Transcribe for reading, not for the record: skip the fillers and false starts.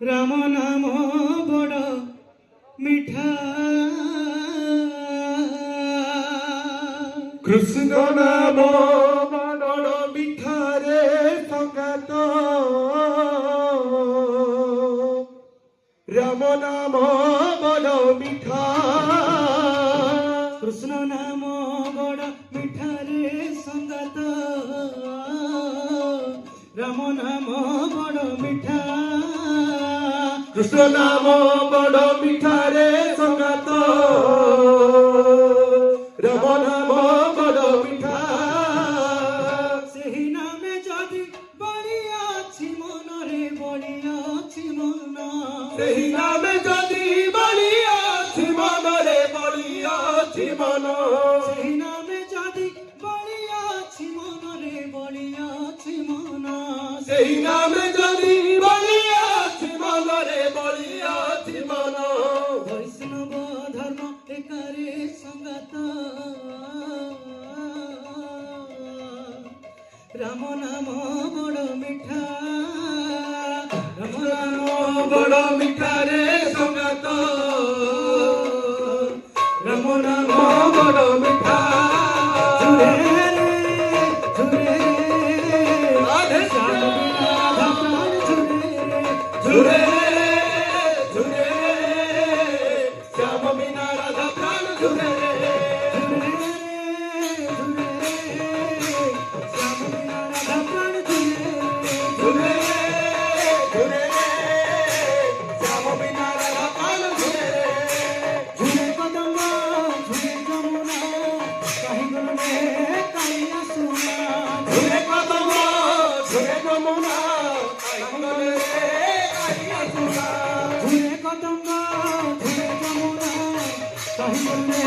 রাম নাম বড় মিঠা কৃষ্ণ নাম বড় মিঠা রে সঙ্গাত রাম নাম বড় মিঠা কৃষ্ণ নাম বড় মিঠা রে সঙ্গাত রাম নাম বড় মিঠা কৃষ্ণ নাম বড় মিঠা রে সঙ্গাত রাম নাম বড় মিঠা সেই নামে যদি বলিয়াছি মনরে বলিয়াছি মন সেই নামে যদি বলিয়াছি মনরে বলিয়াছি মন সেই নামে যদি বলিয়াছি মনরে বলিয়াছি মন সেই নামে যদি বলিয়াছি মনরে বলিয়াছি মন বৈষ্ণব ধর্ম একারে সঙ্গাত রাম নাম বড় মিঠা রাম নাম বড় মিঠা রে সঙ্গাত রাম নাম বড় মিঠা ঝুরে রে ঝুরে রাধে শ্যাম বিনা রাধা প্রাণ ঝুরে ঝুরে ঝুরে শ্যাম বিনা রাধা প্রাণ ঝুরে ঝুরে ঝুরে শ্যাম বিনা রাধা প্রাণ ঝুরে ঝুরে কদম্ব ঝুরে যমুনা কাহি গলনে কালিয়া সোনা ঝুরে কদম ঝুরে যমুনা আঙ্গলে আইয়া সুনা ঝুরে কদম্ব ঝুরে যমুনা কাহি গলনে